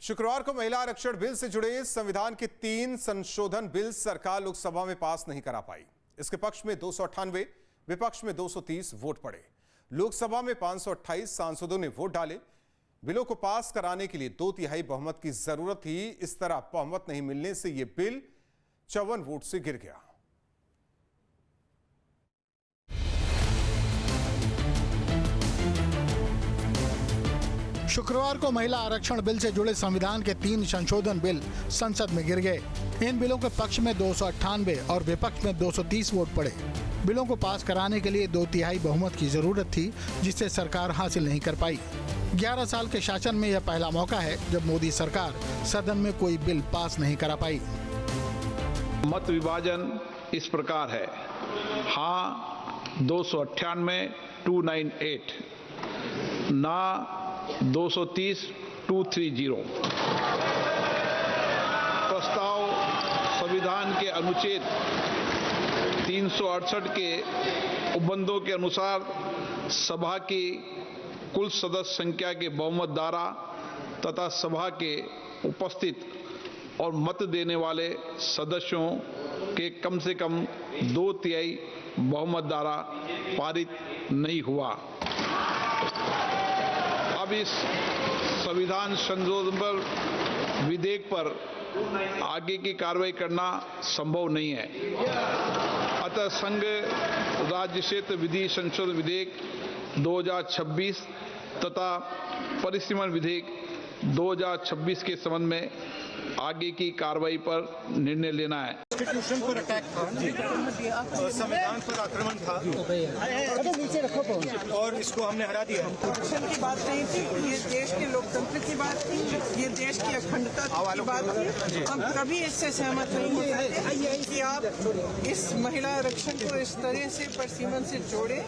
शुक्रवार को महिला आरक्षण बिल से जुड़े संविधान के 3 संशोधन बिल सरकार लोकसभा में पास नहीं करा पाई। इसके पक्ष में 298, विपक्ष में 230 वोट पड़े। लोकसभा में 528 सांसदों ने वोट डाले। बिलों को पास कराने के लिए 2/3 बहुमत की जरूरत थी। इस तरह बहुमत नहीं मिलने से यह बिल 54 वोट से गिर गया। शुक्रवार को महिला आरक्षण बिल से जुड़े संविधान के 3 संशोधन बिल संसद में गिर गए। इन बिलों के पक्ष में 298 और विपक्ष में 230 वोट पड़े। बिलों को पास कराने के लिए 2/3 बहुमत की जरूरत थी, जिसे सरकार हासिल नहीं कर पाई। 11 साल के शासन में यह पहला मौका है जब मोदी सरकार सदन में कोई बिल पास नहीं करा पाई। मत विभाजन इस प्रकार है: हाँ 298 298, ना 230 230। प्रस्ताव संविधान के अनुच्छेद 368 के उपबंधों के अनुसार सभा की कुल सदस्य संख्या के बहुमत द्वारा तथा सभा के उपस्थित और मत देने वाले सदस्यों के कम से कम 2/3 बहुमत द्वारा पारित नहीं हुआ। अब इस संविधान संशोधन पर विधेयक पर आगे की कार्रवाई करना संभव नहीं है। अतः संघ राज्य क्षेत्र विधि संशोधन विधेयक 2026 तथा परिसीमन विधेयक 2026 के संबंध में आगे की कार्रवाई पर निर्णय लेना है। कॉन्स्टिट्यूशन पर अटैक था, संविधान पर आक्रमण था और इसको हमने हरा दिया। आरक्षण की बात नहीं थी, ये देश के लोकतंत्र की बात थी, ये देश की अखंडता की बात थी। हम कभी इससे सहमत नहीं हो सकते कि आप इस महिला आरक्षण को इस तरह से परिसीमन से जोड़े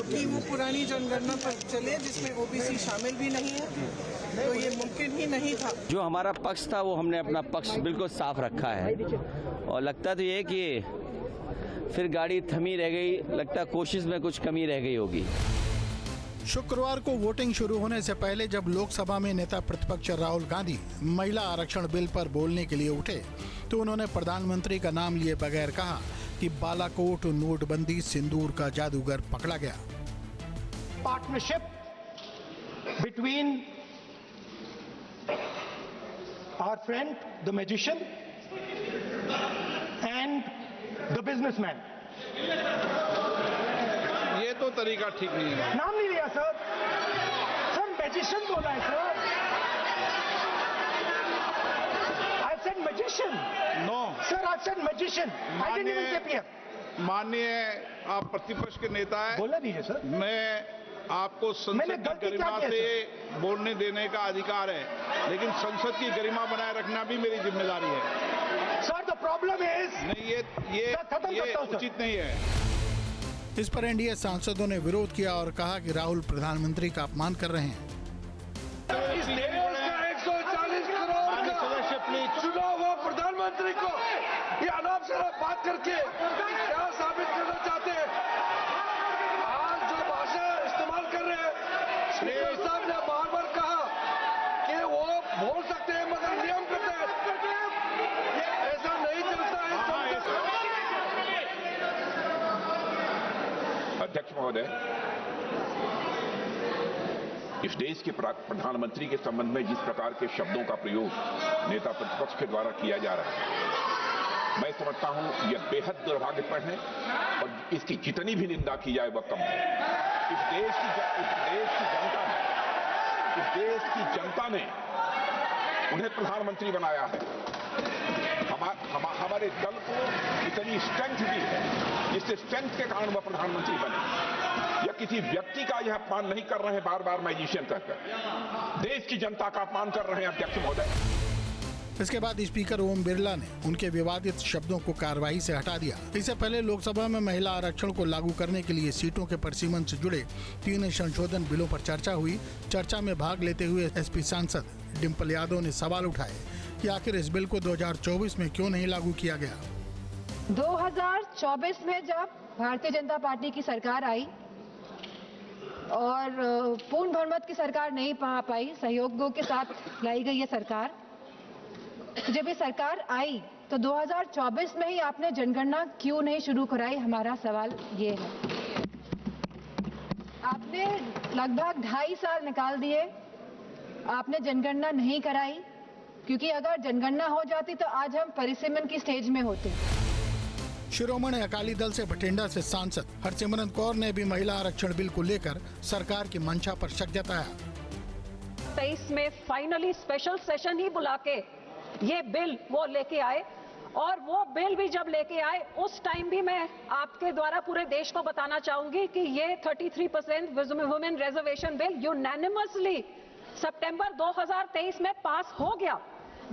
कि वो पुरानी जनगणना पर चले जिसमें ओबीसी शामिल भी नहीं है, तो ये मुमकिन ही नहीं था। जो हमारा पक्ष था वो हमने अपना पक्ष बिल्कुल साफ रखा है और लगता तो ये कि फिर गाड़ी थमी रह गई, लगता कोशिश में कुछ कमी रह गई होगी। शुक्रवार को वोटिंग शुरू होने से पहले जब लोकसभा में नेता प्रतिपक्ष राहुल गांधी महिला आरक्षण बिल पर बोलने के लिए उठे तो उन्होंने प्रधानमंत्री का नाम लिए बगैर कहा कि बालाकोट नोटबंदी सिंदूर का जादूगर पकड़ा गया। Partnership between our friend the magician and the businessman। ये तो तरीका ठीक नहीं है। नाम नहीं लिया सर, मैजिशियन बोला है sir. I said magician। No sir, I said magician। I didn't even say peer। माननीय आप प्रतिपक्ष के नेता हैं, बोला दीजिए सर। मैं आपको संसद की गरिमा से बोलने देने का अधिकार है, लेकिन संसद की गरिमा बनाए रखना भी मेरी जिम्मेदारी है। सर द प्रॉब्लम इज नहीं, ये उचित नहीं है। इस पर एनडीए सांसदों ने विरोध किया और कहा कि राहुल प्रधानमंत्री का अपमान कर रहे हैं। इस देश का 140 करोड़ का चुनाव हो प्रधानमंत्री को ये अनाप शनाप बात करके क्या साबित करना चाहते हैं? आज जो भाषा इस्तेमाल कर रहे हैं, स्पीकर साहब ने बार बार कहा कि वो बोल सकते हैं मगर नियम के तहत ऐसा नहीं चलता है। अध्यक्ष महोदय, इस देश के प्रधानमंत्री के संबंध में जिस प्रकार के शब्दों का प्रयोग नेता प्रतिपक्ष के द्वारा किया जा रहा है, मैं समझता हूं यह बेहद दुर्भाग्यपूर्ण है और इसकी जितनी भी निंदा की जाए वह कम है। इस देश की जनता ने उन्हें प्रधानमंत्री बनाया है। हमारे दल को इतनी स्ट्रेंथ दी है, जिससे स्ट्रेंथ के कारण वह प्रधानमंत्री बने। या किसी व्यक्ति का यह अपमान नहीं कर रहे हैं बार बार मैजिशियन कहकर, देश की जनता का अपमान कर रहे हैं अध्यक्ष महोदय। इसके बाद स्पीकर ओम बिरला ने उनके विवादित शब्दों को कार्यवाही से हटा दिया। इससे पहले लोकसभा में महिला आरक्षण को लागू करने के लिए सीटों के परिसीमन से जुड़े 3 संशोधन बिलों पर चर्चा हुई। चर्चा में भाग लेते हुए एसपी सांसद डिम्पल यादव ने सवाल उठाए कि आखिर इस बिल को 2024 में क्यों नहीं लागू किया गया। 2024 में जब भारतीय जनता पार्टी की सरकार आई और पूर्ण बहुमत की सरकार नहीं पा पाई, सहयोगों के साथ लाई गई ये सरकार, तो जब ये सरकार आई तो 2024 में ही आपने जनगणना क्यों नहीं शुरू कराई? हमारा सवाल ये है। आपने लगभग 2.5 साल निकाल दिए, आपने जनगणना नहीं कराई, क्योंकि अगर जनगणना हो जाती तो आज हम परिसीमन की स्टेज में होते। शिरोमणि अकाली दल से बठिंडा से सांसद हरसिमरत कौर ने भी महिला आरक्षण बिल को लेकर सरकार की मंशा पर शक जताया। 23 में फाइनली स्पेशल सेशन ही बुला के ये बिल वो लेके आए, और वो बिल भी जब लेके आए उस टाइम भी मैं आपके द्वारा पूरे देश को बताना चाहूंगी कि ये 33% वुमेन रिजर्वेशन बिल यूनैनिमसली सितंबर 2023 में पास हो गया।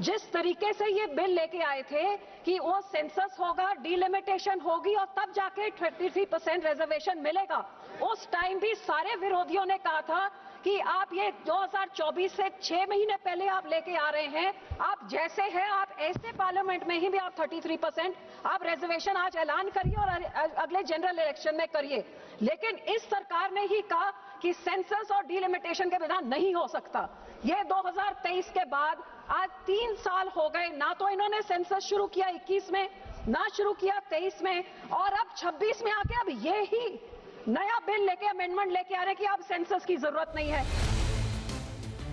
जिस तरीके से ये बिल लेके आए थे कि वो सेंसस होगा, डिलिमिटेशन होगी और तब जाके 33% रिजर्वेशन मिलेगा, उस टाइम भी सारे विरोधियों ने कहा था कि आप ये 2024 से 6 महीने पहले आप लेके आ रहे हैं, आप जैसे हैं आप ऐसे पार्लियामेंट में ही भी आप 33% आप रिजर्वेशन आज ऐलान करिए और अगले जनरल इलेक्शन में करिए। लेकिन इस सरकार ने ही कहा कि सेंसस और डिलिमिटेशन के बिना नहीं हो सकता। ये 2023 के बाद आज 3 साल हो गए, ना तो इन्होंने सेंसस शुरू किया 21 में, ना शुरू किया 23 में, और अब 26 में आके अब ये ही नया बिल लेके अमेंडमेंट लेके आ रहे कि अब सेंसस की जरूरत नहीं है।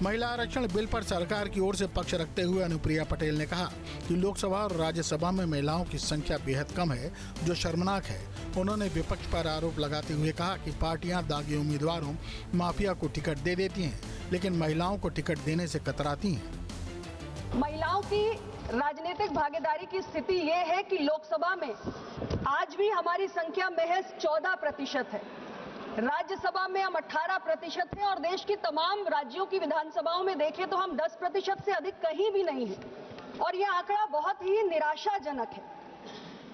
महिला आरक्षण बिल पर सरकार की ओर से पक्ष रखते हुए अनुप्रिया पटेल ने कहा कि लोकसभा और राज्यसभा में महिलाओं की संख्या बेहद कम है, जो शर्मनाक है। उन्होंने विपक्ष पर आरोप लगाते हुए कहा कि पार्टियां दागी उम्मीदवारों माफिया को टिकट दे देती हैं, लेकिन महिलाओं को टिकट देने से कतराती हैं। महिलाओं की राजनीतिक भागीदारी की स्थिति ये है कि लोकसभा में आज भी हमारी संख्या महज 14% है, राज्यसभा में हम 18% हैं, और देश की तमाम राज्यों की विधानसभाओं में देखें तो हम 10% से अधिक कहीं भी नहीं हैं। और यह आंकड़ा बहुत ही निराशाजनक है।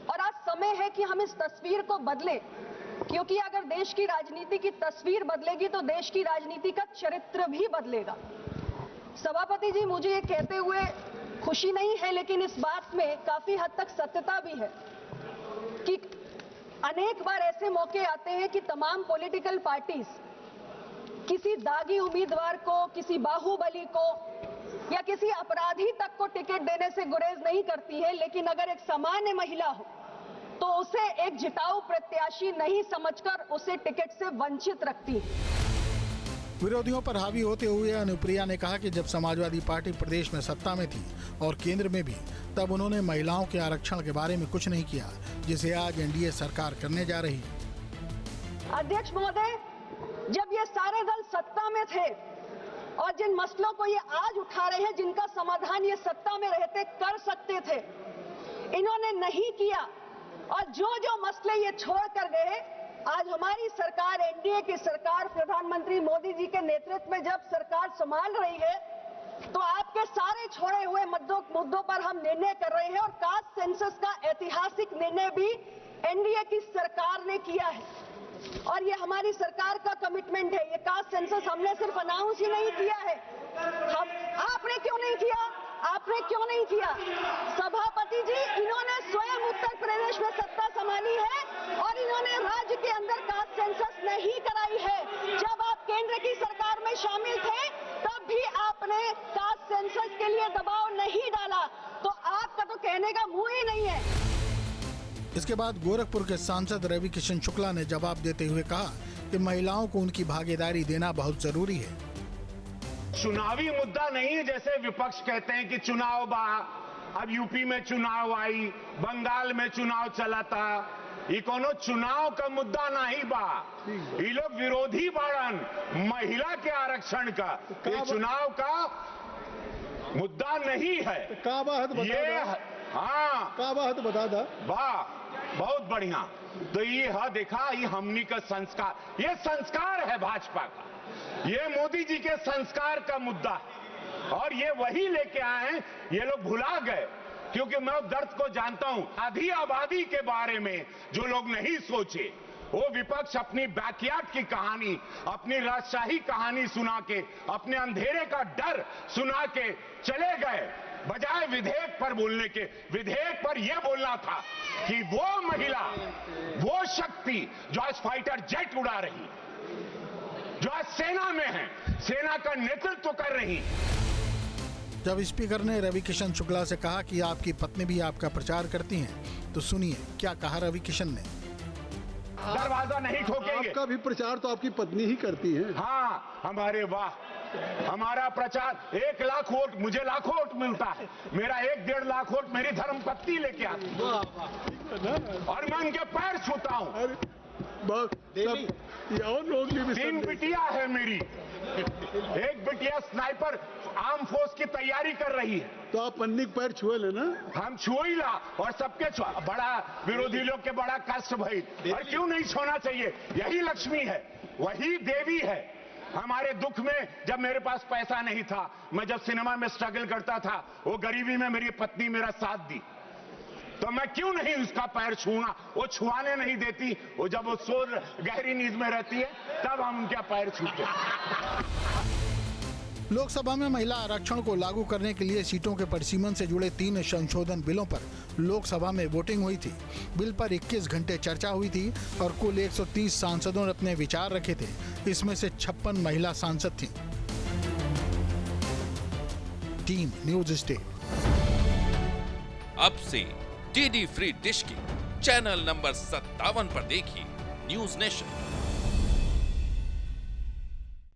और आज समय है कि हम इस तस्वीर को बदलें, क्योंकि अगर देश की राजनीति की तस्वीर बदलेगी तो देश की राजनीति का चरित्र भी बदलेगा। सभापति जी, मुझे ये कहते हुए खुशी नहीं है, लेकिन इस बात में काफी हद तक सत्यता भी है कि अनेक बार ऐसे मौके आते हैं कि तमाम पॉलिटिकल पार्टीज किसी दागी उम्मीदवार को, किसी बाहुबली को या किसी अपराधी तक को टिकट देने से गुरेज नहीं करती है, लेकिन अगर एक सामान्य महिला हो तो उसे एक जिताऊ प्रत्याशी नहीं समझकर उसे टिकट से वंचित रखती है। विरोधियों पर हावी होते हुए अनुप्रिया ने कहा कि जब समाजवादी पार्टी प्रदेश में सत्ता में थी और केंद्र में भी, तब उन्होंने महिलाओं के आरक्षण के बारे में कुछ नहीं किया, जिसे आज एनडीए सरकार करने जा रही है। अध्यक्ष महोदय, जब ये सारे दल सत्ता में थे और जिन मसलों को ये आज उठा रहे हैं, जिनका समाधान ये सत्ता में रहते कर सकते थे, इन्होंने नहीं किया, और जो मसले ये छोड़ कर गए, आज हमारी सरकार, एनडीए की सरकार, प्रधानमंत्री मोदी जी के नेतृत्व में जब सरकार संभाल रही है, तो आपके सारे छोड़े हुए मुद्दों पर हम निर्णय कर रहे हैं। और कास्ट सेंसस का ऐतिहासिक निर्णय भी एनडीए की सरकार ने किया है, और ये हमारी सरकार का कमिटमेंट है। ये कास्ट सेंसस हमने सिर्फ अनाउंस ही नहीं किया है, आपने क्यों नहीं किया? आपने क्यों नहीं किया? सभापति जी, इन्होंने स्वयं उत्तर प्रदेश में सत्ता संभाली है और इन्होंने राज्य के अंदर कास्ट सेंसस नहीं कराई है। जब आप केंद्र की सरकार में शामिल थे, तब भी आपने कास्ट सेंसस के लिए दबाव नहीं डाला, तो आपका तो कहने का मुंह ही नहीं है। इसके बाद गोरखपुर के सांसद रवि किशन शुक्ला ने जवाब देते हुए कहा कि महिलाओं को उनकी भागीदारी देना बहुत जरूरी है। चुनावी मुद्दा नहीं है, जैसे विपक्ष कहते हैं कि चुनाव बा, अब यूपी में चुनाव आई, बंगाल में चुनाव चला था, ये कोनो चुनाव का मुद्दा नहीं बा। ये लोग विरोधी बाड़न महिला के आरक्षण का, ये चुनाव का मुद्दा नहीं है। ये हाँ का बात बता दा वाह, बहुत बढ़िया। तो ये हाँ देखा, ये हमनी का संस्कार, ये संस्कार है भाजपा का, ये मोदी जी के संस्कार का मुद्दा है, और ये वही लेके आए हैं। ये लोग भुला गए, क्योंकि मैं दर्द को जानता हूं। आधी आबादी के बारे में जो लोग नहीं सोचे, वो विपक्ष अपनी बैकयार्ड की कहानी, अपनी राजशाही कहानी सुना के, अपने अंधेरे का डर सुना के चले गए, बजाय विधेयक पर बोलने के। विधेयक पर यह बोलना था कि वो महिला, वो शक्ति जो आज फाइटर जेट उड़ा रही, जो आज सेना में है, सेना का नेतृत्व कर रही। जब स्पीकर ने रवि किशन शुक्ला से कहा कि आपकी पत्नी भी आपका प्रचार करती हैं, तो सुनिए क्या कहा रवि किशन ने। दरवाजा नहीं ठोकेंगे। आपका भी प्रचार तो आपकी पत्नी ही करती है। हाँ, हमारे वाह, हमारा प्रचार 1 लाख वोट, मुझे लाखों वोट मिलता है, मेरा 1-1.5 लाख वोट मेरी धर्मपत्नी लेके आती है और मैं उनके पैर छूता हूँ। 3 बिटिया है मेरी, एक बिटिया स्नाइपर आर्म फोर्स की तैयारी कर रही है। तो आप पन्नी पैर छुए लेना। हम छुई ला और सबके बड़ा विरोधी लोग के बड़ा कष्ट भई, और क्यों नहीं छोना चाहिए? यही लक्ष्मी है, वही देवी है। हमारे दुख में जब मेरे पास पैसा नहीं था, मैं जब सिनेमा में स्ट्रगल करता था, वो गरीबी में मेरी पत्नी मेरा साथ दी, तो मैं क्यों नहीं उसका पैर छूना? वो छुआने नहीं देती, वो जब वो सो गहरी नींद में रहती है तब हम उनका पैर छूते। लोकसभा में महिला आरक्षण को लागू करने के लिए सीटों के परिसीमन से जुड़े 3 संशोधन बिलों पर लोकसभा में वोटिंग हुई थी। बिल पर 21 घंटे चर्चा हुई थी और कुल 130 सांसदों ने अपने विचार रखे थे। इसमें से 56 महिला सांसद थीं। Team news state. अब से डीडी फ्री डिश की चैनल नंबर 57 पर देखिए न्यूज नेशन।